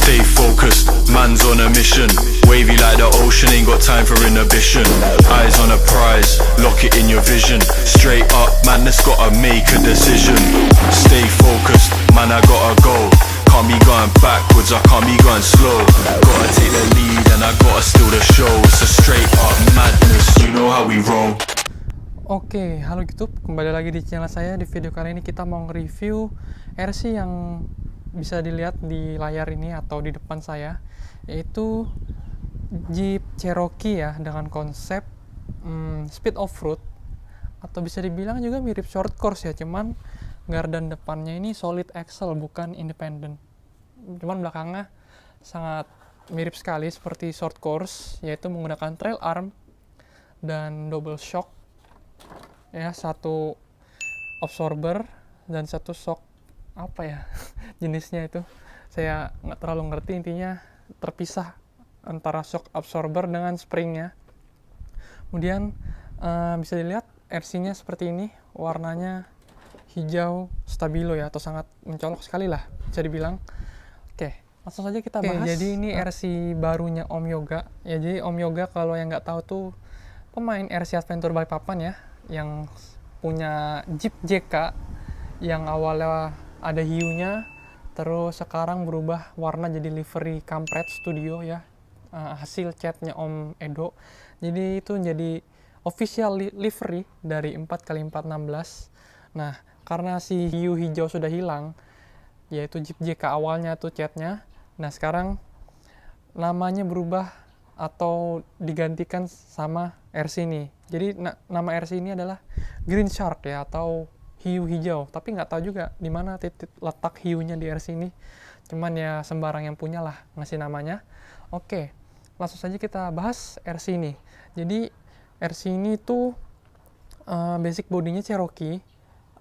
Stay focused, man's on a mission. Wavy like the ocean, ain't got time for inhibition. Eyes on a prize, lock it in your vision. Straight up, man, that's gotta make a decision. Stay focused, man, I gotta go. Can't be going backwards, I can't be going slow. Gotta take the lead and I gotta steal the show. It's a straight up madness, you know how we roll. Oke, halo YouTube, kembali lagi di channel saya. Di video kali ini kita mau nge-review RC yang bisa dilihat di layar ini atau di depan saya, yaitu Jeep Cherokee ya, dengan konsep speed off-road, atau bisa dibilang juga mirip short course ya, cuman gardan depannya ini solid axle bukan independent, cuman belakangnya sangat mirip sekali seperti short course, yaitu menggunakan trail arm dan double shock ya, satu absorber dan satu shock, apa ya jenisnya itu saya nggak terlalu ngerti, intinya terpisah antara shock absorber dengan springnya. Kemudian bisa dilihat RC-nya seperti ini, warnanya hijau stabilo ya, atau sangat mencolok sekali lah bisa dibilang. Oke, langsung saja kita bahas. Jadi ini RC barunya Om Yoga ya. Jadi Om Yoga kalau yang nggak tahu tuh pemain RC Adventure Balikpapan ya, yang punya Jeep JK yang awalnya ada hiunya, terus sekarang berubah warna jadi livery Kampret Studio ya, hasil catnya Om Edo. Jadi itu jadi official livery dari 4x416. Nah, karena si hiu hijau sudah hilang, yaitu Jeep JK awalnya tuh catnya, nah sekarang namanya berubah atau digantikan sama RC ini. Jadi nama RC ini adalah Green Shark ya, atau hiu hijau. Tapi nggak tahu juga di mana titik letak hiunya di RC ini. Cuman ya sembarang yang punya lah ngasih namanya. Oke, langsung saja kita bahas RC ini. Jadi RC ini tuh basic bodinya Cherokee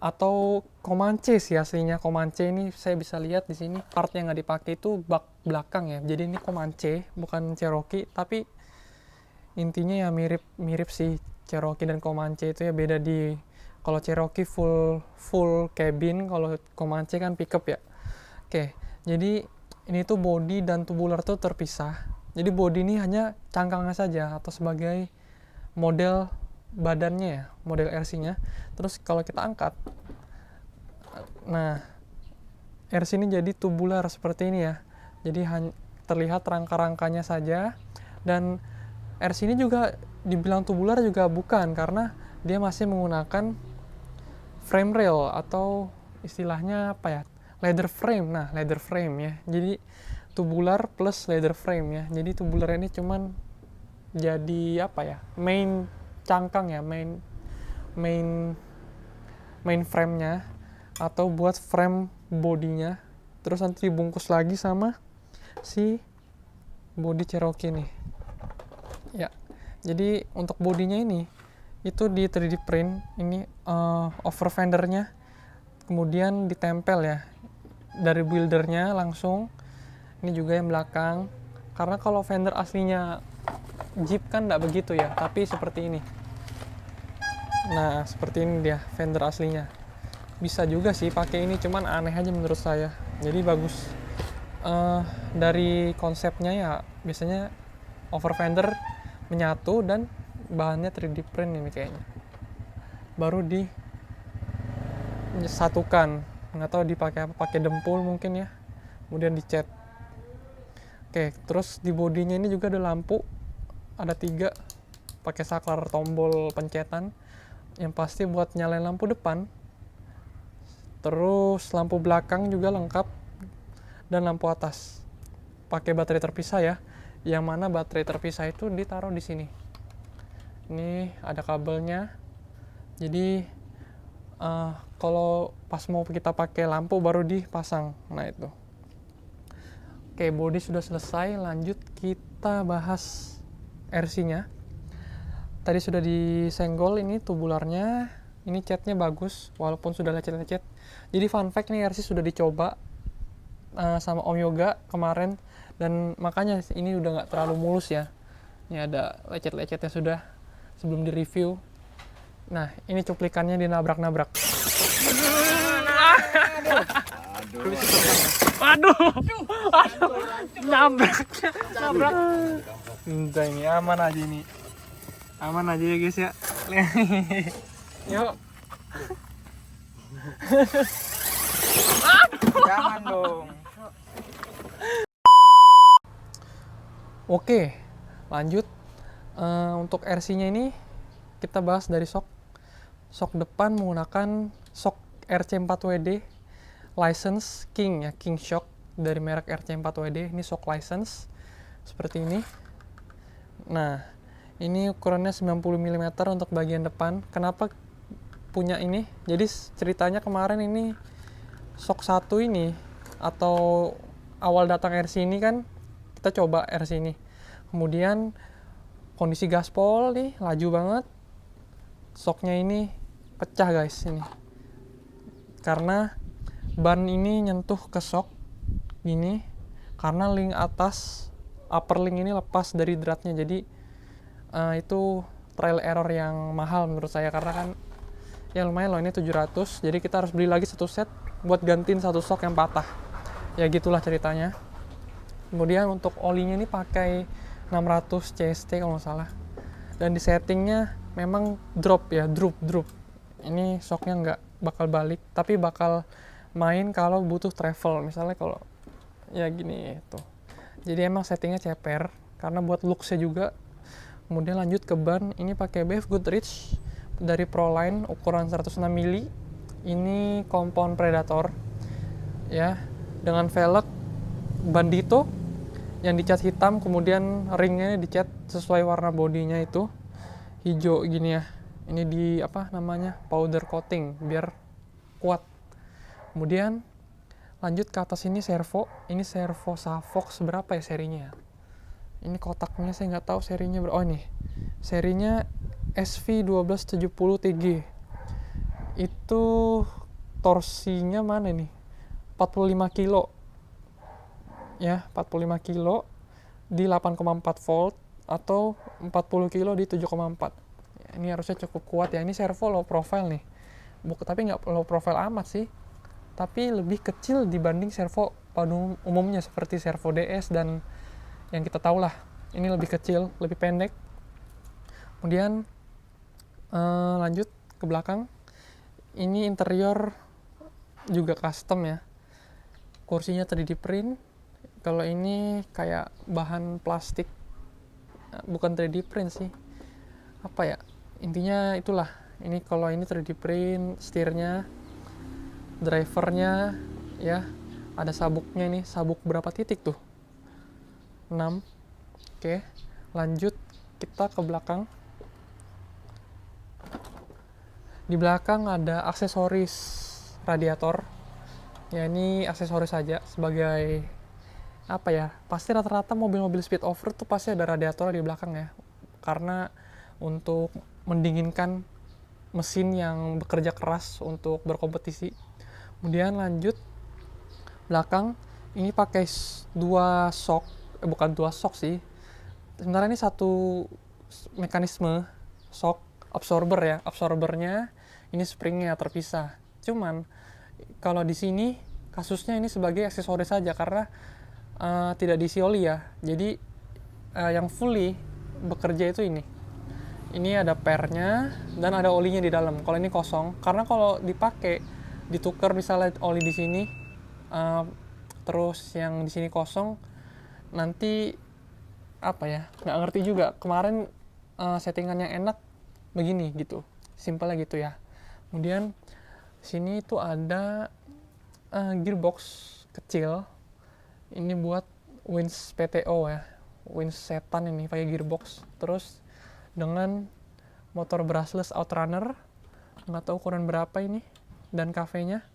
atau Comanche sih aslinya. Comanche ini saya bisa lihat di sini part yang nggak dipakai itu bak belakang ya. Jadi ini Comanche bukan Cherokee, tapi intinya ya mirip sih. Cherokee dan Comanche itu ya beda di, kalau Cherokee full cabin, kalau Comanche kan pickup ya. Oke, jadi ini tuh body dan tubular tuh terpisah. Jadi body ini hanya cangkangnya saja atau sebagai model badannya ya, model RC-nya. Terus kalau kita angkat, nah RC ini jadi tubular seperti ini ya. Jadi terlihat rangka-rangkanya saja. Dan RC ini juga dibilang tubular juga bukan, karena dia masih menggunakan frame rail atau istilahnya apa ya, leather frame. Nah, leather frame ya, jadi tubular plus leather frame ya. Jadi tubular ini cuman jadi apa ya, main cangkang ya, main frame-nya, atau buat frame bodinya, terus nanti dibungkus lagi sama si body Cherokee nih ya. Jadi untuk bodinya ini itu di 3D print ini, over fendernya kemudian ditempel ya dari buildernya langsung. Ini juga yang belakang, karena kalau fender aslinya Jeep kan nggak begitu ya, tapi seperti ini. Nah, seperti ini dia fender aslinya. Bisa juga sih pakai ini, cuman aneh aja menurut saya. Jadi bagus dari konsepnya ya, biasanya over fender menyatu dan bahannya 3D print ini kayaknya. Baru disatukan, nggak tahu dipakai apa, pakai dempul mungkin ya. Kemudian dicat. Oke, terus di bodinya ini juga ada lampu, ada 3, pakai saklar tombol pencetan. Yang pasti buat nyalain lampu depan. Terus lampu belakang juga lengkap, dan lampu atas. Pakai baterai terpisah ya. Yang mana baterai terpisah itu ditaruh di sini. Ini ada kabelnya. Jadi kalau pas mau kita pakai lampu baru dipasang. Nah itu. Oke, body sudah selesai. Lanjut kita bahas RC-nya. Tadi sudah disenggol ini tubularnya. Ini catnya bagus walaupun sudah lecet-lecet. Jadi fun fact nih, RC sudah dicoba sama Om Yoga kemarin, dan makanya ini udah nggak terlalu mulus ya. Ini ada lecet-lecetnya sudah sebelum di review. Nah, ini cuplikannya dinabrak-nabrak. Waduh, nabrak. Entah ini aman aja ini. Aman aja ya guys ya. Yuk. Jangan dong. Oke, lanjut. Untuk RC-nya ini kita bahas dari shock. Shock depan menggunakan shock RC4WD license King ya, King Shock dari merek RC4WD. Ini shock license seperti ini. Nah, ini ukurannya 90 mm untuk bagian depan. Kenapa punya ini? Jadi ceritanya kemarin ini shock 1 ini atau awal datang RC ini kan kita coba RC ini. Kemudian kondisi gaspol nih laju banget. Shocknya ini pecah guys ini. Karena ban ini nyentuh ke shock gini karena link atas upper link ini lepas dari dratnya. Jadi itu trial error yang mahal menurut saya karena kan ya lumayan loh, ini 700. Jadi kita harus beli lagi satu set buat gantiin satu shock yang patah. Ya gitulah ceritanya. Kemudian untuk olinya ini pakai 600 CST kalau nggak salah. Dan di settingnya memang drop ya, drop. Ini shocknya nggak bakal balik, tapi bakal main kalau butuh travel. Misalnya kalau ya gini tuh. Jadi emang settingnya ceper karena buat looks-nya juga. Kemudian lanjut ke ban, ini pakai BF Goodrich dari Proline ukuran 106 mili. Ini compound Predator ya, dengan velg Bandito yang dicat hitam, kemudian ringnya dicat sesuai warna bodinya itu hijau gini ya. Ini di apa namanya, powder coating biar kuat. Kemudian lanjut ke atas, ini servo. Ini servo Savox berapa ya serinya ya? Ini kotaknya saya nggak tahu serinya oh ini serinya SV1270 TG. Itu torsinya mana nih, 45 kilo ya, 45 kilo di 8,4 volt atau 40 kilo di 7,4 ya, ini harusnya cukup kuat ya. Ini servo low profile nih, tapi nggak low profile amat sih, tapi lebih kecil dibanding servo pada umumnya seperti servo DS dan yang kita tahu lah. Ini lebih kecil, lebih pendek. Kemudian lanjut ke belakang, ini interior juga custom ya, kursinya 3D print. Kalau ini kayak bahan plastik, bukan 3D print sih, apa ya, intinya itulah. Ini kalau ini 3D print, setirnya, drivernya ya, ada sabuknya. Ini sabuk berapa titik tuh, 6. Oke, lanjut kita ke belakang. Di belakang ada aksesoris radiator ya, ini aksesoris saja sebagai apa ya, pasti rata-rata mobil-mobil speed over tuh pasti ada radiator di belakang ya, karena untuk mendinginkan mesin yang bekerja keras untuk berkompetisi. Kemudian lanjut belakang, ini pakai dua shock, bukan dua shock sih sebenarnya, ini satu mekanisme shock absorber ya. Absorbernya ini springnya terpisah, cuman kalau di sini kasusnya ini sebagai aksesoris saja karena tidak diisi oli ya. Jadi yang fully bekerja itu ini ada pernya dan ada olinya di dalam. Kalau ini kosong, karena kalau dipakai ditukar misalnya oli di sini terus yang di sini kosong, nanti apa ya, nggak ngerti juga. Kemarin settingan yang enak begini gitu, simpelnya gitu ya. Kemudian sini tuh ada gearbox kecil. Ini buat winch PTO ya, winch setan ini pakai gearbox. Terus dengan motor brushless outrunner, nggak tahu ukuran berapa ini, dan kafenya.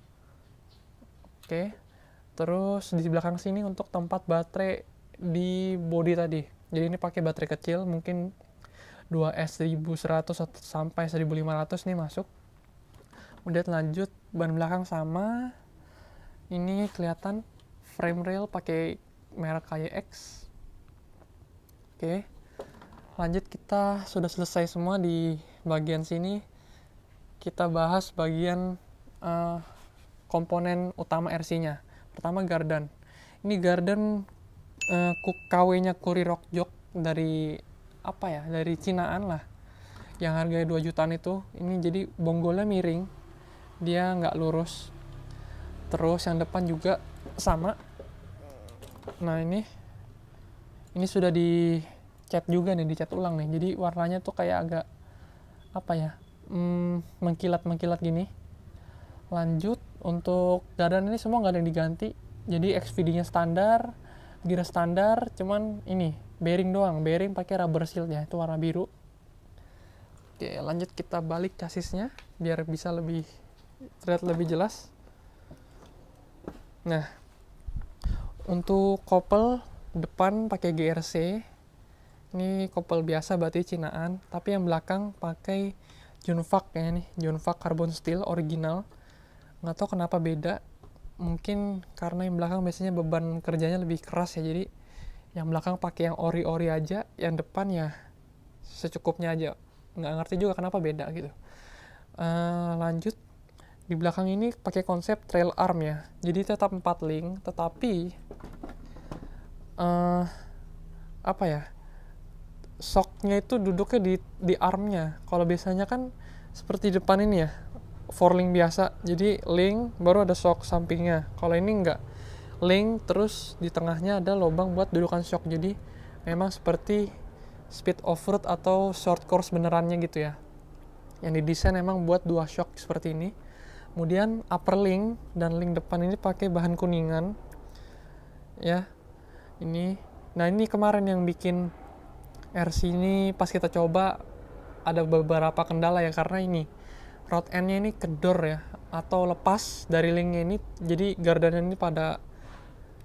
Oke, terus di belakang sini untuk tempat baterai di body tadi. Jadi ini pakai baterai kecil, mungkin 2S 1100 sampai 1500 nih masuk. Kemudian lanjut ban belakang sama. Ini kelihatan frame rail pakai merek KYX. Oke. Lanjut, kita sudah selesai semua di bagian sini. Kita bahas bagian komponen utama RC-nya. Pertama Gardan. Ini Gardan KW-nya Kuri Rock Jok dari apa ya? Dari Cinaan lah. Yang harganya 2 jutaan itu. Ini jadi bonggolnya miring. Dia nggak lurus. Terus yang depan juga sama. Nah, ini sudah dicat juga nih, dicat ulang nih. Jadi warnanya tuh kayak agak apa ya? Mengkilat-mengkilat gini. Lanjut, untuk Gardan ini semua nggak ada yang diganti. Jadi XVD-nya standar, gear standar, cuman ini bearing doang. Bearing pakai rubber shield-nya, itu warna biru. Oke, lanjut kita balik chassisnya biar bisa lebih terlihat lebih jelas. Nah, untuk kopel depan pakai GRC. Ini kopel biasa berarti Cinaan, tapi yang belakang pakai Junfak ya nih, Junfak carbon steel original. Nggak tahu kenapa beda, mungkin karena yang belakang biasanya beban kerjanya lebih keras ya, jadi yang belakang pakai yang ori-ori aja, yang depan ya secukupnya aja. Nggak ngerti juga kenapa beda gitu. Lanjut, di belakang ini pakai konsep trail arm ya, jadi tetap 4 link, tetapi apa ya, shocknya itu duduknya di armnya. Kalau biasanya kan seperti depan ini ya, 4 link biasa, jadi link baru ada shock sampingnya. Kalau ini enggak, link terus di tengahnya ada lubang buat dudukan shock. Jadi memang seperti speed off-road atau short course benerannya gitu ya, yang didesain emang buat 2 shock seperti ini. Kemudian upper link dan link depan ini pakai bahan kuningan ya. Nah ini kemarin yang bikin RC ini pas kita coba ada beberapa kendala ya, karena ini rod end-nya ini kedor ya, atau lepas dari linknya ini, jadi gardannya ini pada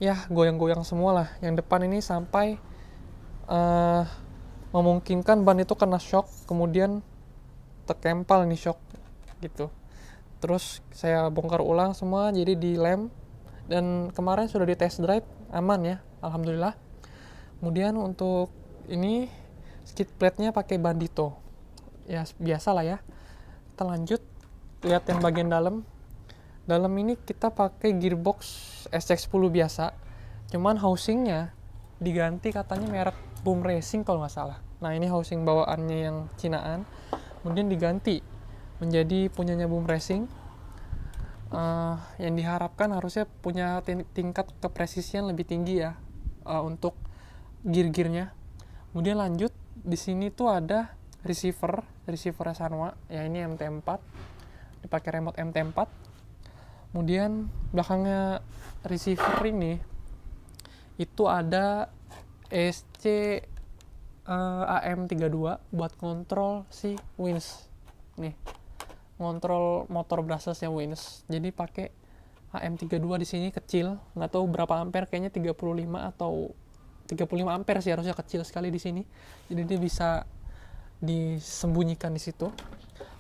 ya goyang-goyang semua lah. Yang depan ini sampai memungkinkan ban itu kena shock, kemudian terkempal nih shock gitu. Terus saya bongkar ulang semua, jadi dilem, dan kemarin sudah di test drive, aman ya, alhamdulillah. Kemudian untuk ini skid plate-nya pakai Bandito ya, biasa lah ya. Kita lanjut lihat yang bagian dalam ini kita pakai gearbox SX10 biasa, cuman housingnya diganti katanya merek Boom Racing kalau nggak salah. Nah ini housing bawaannya yang Cinaan, kemudian diganti menjadi punyanya Boom Racing. Yang diharapkan harusnya punya tingkat kepresisian lebih tinggi ya, untuk gear-gearnya. Kemudian lanjut, di sini tuh ada receiver Sanwa ya, ini MT4, dipakai remote MT4. Kemudian belakangnya receiver ini itu ada ESC AM32 buat kontrol si winch nih, ngontrol motor brushless-nya winch. Jadi pakai AM32 di sini kecil, nggak tahu berapa ampere, kayaknya 35 atau 35 ampere sih, harusnya kecil sekali di sini. Jadi dia bisa disembunyikan di situ.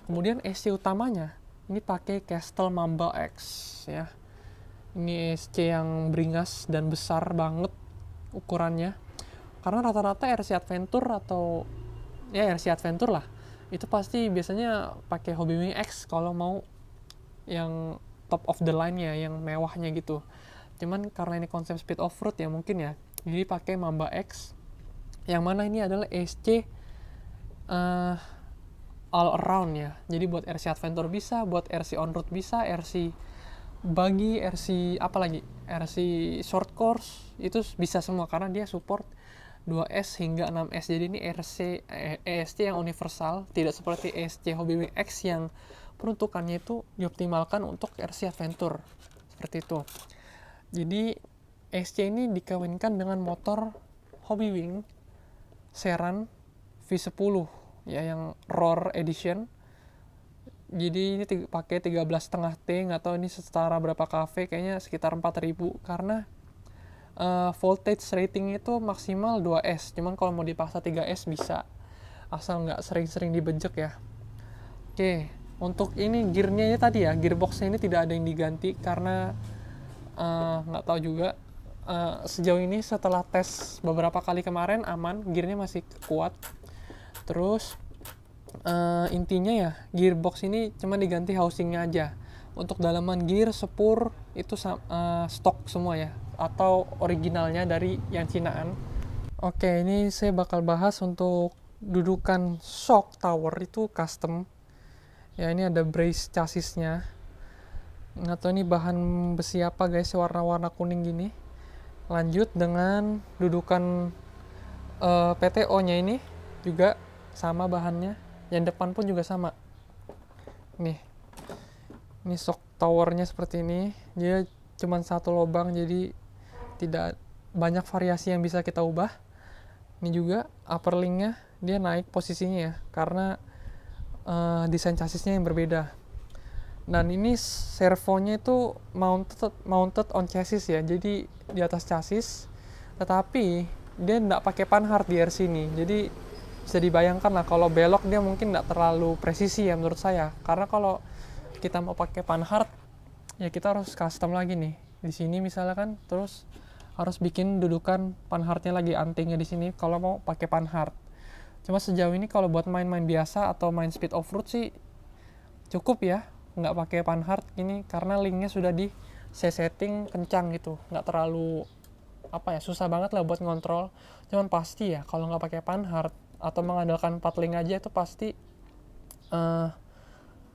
Kemudian ESC utamanya ini pakai Castle Mamba X ya. Ini ESC yang beringas dan besar banget ukurannya. Karena rata-rata RC Adventure atau ya RC Adventure lah, itu pasti biasanya pakai Hobbywing X kalau mau yang top of the line-nya, yang mewahnya gitu. Cuman karena ini konsep speed off-road ya mungkin ya, jadi pakai Mamba X, yang mana ini adalah ESC all around ya. Jadi buat RC Adventure bisa, buat RC on-road bisa, RC buggy, RC apa lagi, RC short course itu bisa semua, karena dia support 2S hingga 6S. Jadi ini ESC yang universal, tidak seperti ESC Hobbywing X yang peruntukannya itu dioptimalkan untuk RC Adventure seperti itu. Jadi ESC ini dikawinkan dengan motor Hobbywing Seran V10 ya, yang Roar Edition. Jadi ini pakai 13,5 T, nggak tahu ini setara berapa kV, kayaknya sekitar 4000, karena voltage rating itu maksimal 2S, cuman kalau mau dipaksa 3S bisa, asal nggak sering-sering dibejek ya. Oke, untuk ini gearnya ya tadi ya, gearboxnya ini tidak ada yang diganti karena nggak tahu juga. Sejauh ini setelah tes beberapa kali kemarin aman, gearnya masih kuat. Terus intinya ya, gearbox ini cuma diganti housingnya aja. Untuk dalaman gear, sepur itu stok semua ya, atau originalnya dari yang Cinaan. Oke, ini saya bakal bahas untuk dudukan shock tower itu custom. Ya, ini ada brace chassisnya. Nggak tahu ini bahan besi apa guys, warna-warna kuning gini. Lanjut dengan dudukan PTO-nya ini juga sama bahannya. Yang depan pun juga sama. Nih. Ini shock towernya seperti ini. Dia cuma satu lubang, jadi tidak banyak variasi yang bisa kita ubah. Ini juga upper linknya dia naik posisinya ya, karena desain chassisnya yang berbeda. Dan ini servonya itu mounted on chassis ya, jadi di atas chassis. Tetapi dia nggak pakai panhard di RC ini, jadi bisa dibayangkan lah kalau belok dia mungkin nggak terlalu presisi ya menurut saya. Karena kalau kita mau pakai panhard ya kita harus custom lagi nih di sini misalnya kan, terus harus bikin dudukan panhardnya lagi, antingnya di sini kalau mau pakai panhard. Cuma sejauh ini kalau buat main-main biasa atau main speed off-road sih cukup ya nggak pakai panhard ini, karena linknya sudah di setting kencang gitu, nggak terlalu susah banget lah buat ngontrol. Cuman pasti ya kalau nggak pakai panhard atau mengandalkan 4 link aja itu pasti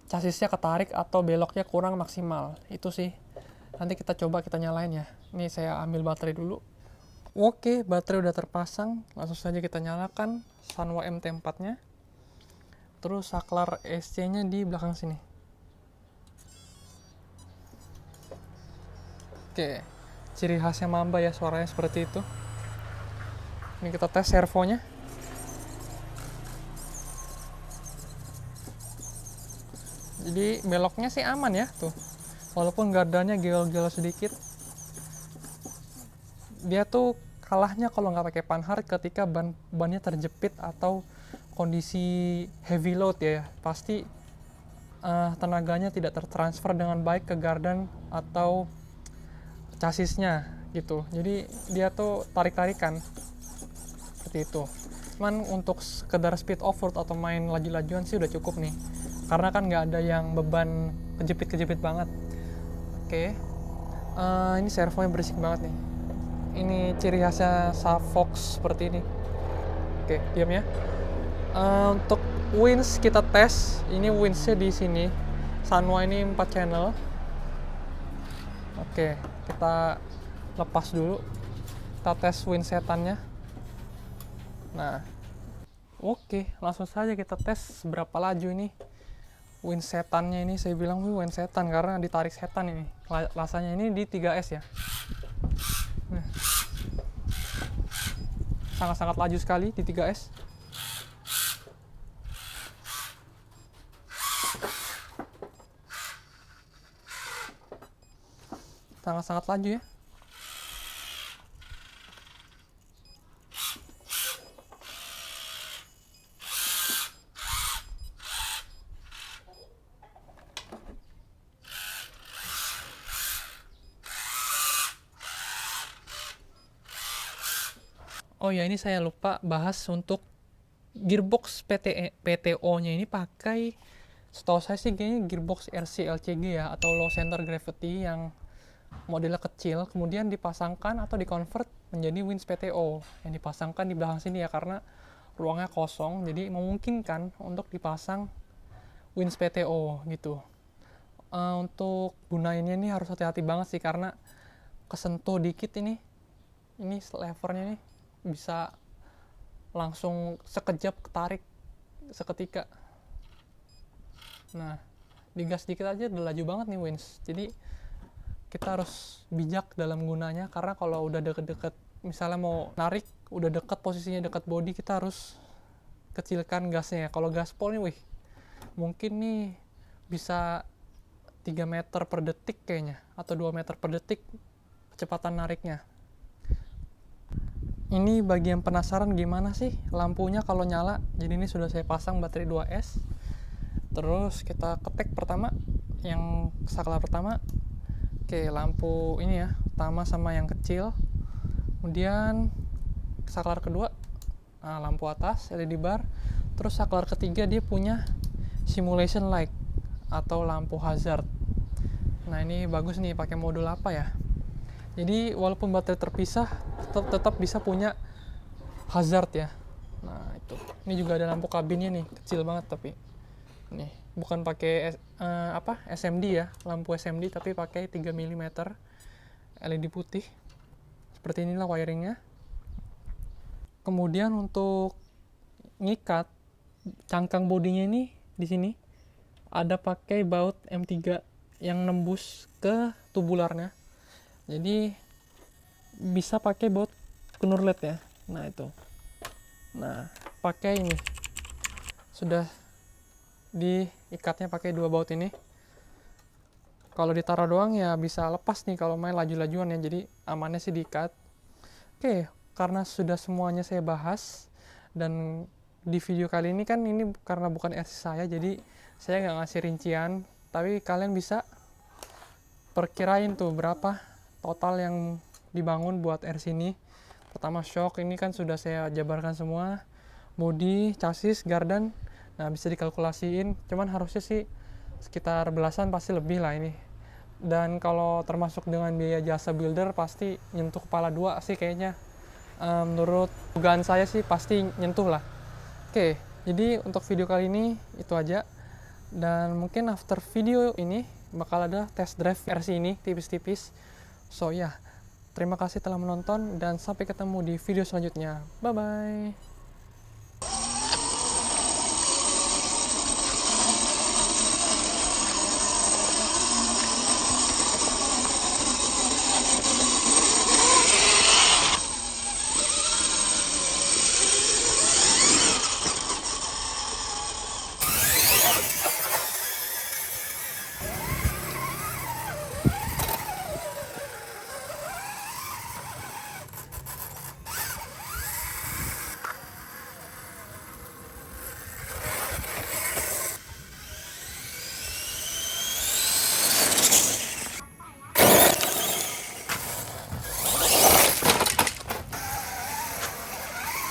chassisnya ketarik atau beloknya kurang maksimal. Itu sih, nanti kita coba kita nyalain ya. Ini saya ambil baterai dulu. Oke, baterai udah terpasang, langsung saja kita nyalakan Sanwa MT4 nya. Terus saklar SC nya di belakang sini. Oke, ciri khasnya Mamba ya, suaranya seperti itu. Ini kita tes servonya. Jadi beloknya sih aman ya tuh, walaupun gardanya gel-gel sedikit. Dia tuh kalahnya kalau nggak pakai panhard ketika bannya terjepit atau kondisi heavy load ya, pasti tenaganya tidak tertransfer dengan baik ke gardan atau chassisnya gitu. Jadi dia tuh tarik-tarikan seperti itu. Cuman untuk sekedar speed off-road atau main laju-lajuan sih udah cukup nih, karena kan nggak ada yang beban kejepit-kejepit banget. Oke. Ini servonya berisik banget nih. Ini ciri khasnya Savox seperti ini. Oke, diam ya. Untuk winch kita tes. Ini winchnya di sini. Sanwa ini 4 channel. Oke, kita lepas dulu. Kita tes winch setannya. Nah, oke, langsung saja kita tes berapa laju ini. Winch setannya ini saya bilang winch setan karena ditarik setan ini. Rasanya ini di 3S ya. Nah, sangat-sangat laju sekali di 3S. Sangat-sangat laju ya. Oh ya, ini saya lupa bahas untuk gearbox PTO-nya ini pakai, setahu saya sih kayaknya gearbox RC LCG ya, atau low center gravity yang modelnya kecil, kemudian dipasangkan atau dikonvert menjadi winch PTO yang dipasangkan di belakang sini ya, karena ruangnya kosong, jadi memungkinkan untuk dipasang winch PTO gitu. Untuk gunainnya ini harus hati-hati banget sih, karena kesentuh dikit ini levernya nih bisa langsung sekejap ketarik seketika. Nah, digas dikit aja udah laju banget nih winch. Jadi kita harus bijak dalam gunanya, karena kalau udah deket-deket, misalnya mau narik udah deket posisinya deket body, kita harus kecilkan gasnya ya. Kalau gaspol nih mungkin nih bisa 3 meter per detik kayaknya, atau 2 meter per detik kecepatan nariknya. Ini bagi yang penasaran gimana sih lampunya kalau nyala. Jadi ini sudah saya pasang baterai 2S. Terus kita ketek pertama, yang saklar pertama. Oke, lampu ini ya, utama sama yang kecil. Kemudian saklar kedua, lampu atas LED bar. Terus saklar ketiga dia punya simulation light atau lampu hazard. Nah ini bagus nih pakai modul apa ya. Jadi walaupun baterai terpisah tetap bisa punya hazard ya. Nah itu. Ini juga ada lampu kabinnya nih, kecil banget tapi. Nih, bukan pakai SMD ya, lampu SMD tapi pakai 3 mm LED putih. Seperti inilah wiringnya. Kemudian untuk ngikat cangkang bodinya ini di sini ada pakai baut M3 yang nembus ke tubularnya. Jadi bisa pakai baut knurled ya. Nah itu. Nah pakai ini sudah diikatnya pakai 2 baut ini. Kalau ditaruh doang ya bisa lepas nih kalau main laju-lajuan ya. Jadi amannya sih diikat. Oke, karena sudah semuanya saya bahas dan di video kali ini kan ini karena bukan RC saya, jadi saya nggak ngasih rincian, tapi kalian bisa perkirain tuh berapa total yang dibangun buat RC ini. Pertama shock ini kan sudah saya jabarkan semua, bodi, chassis, gardan, nah bisa dikalkulasiin, cuman harusnya sih sekitar belasan pasti lebih lah ini. Dan kalau termasuk dengan biaya jasa builder pasti nyentuh kepala 2 sih kayaknya. Menurut dugaan saya sih pasti nyentuh lah. Oke, jadi untuk video kali ini itu aja. Dan mungkin after video ini bakal ada test drive RC ini tipis-tipis. So ya, terima kasih telah menonton dan sampai ketemu di video selanjutnya. Bye-bye.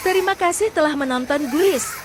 Terima kasih telah menonton Guris.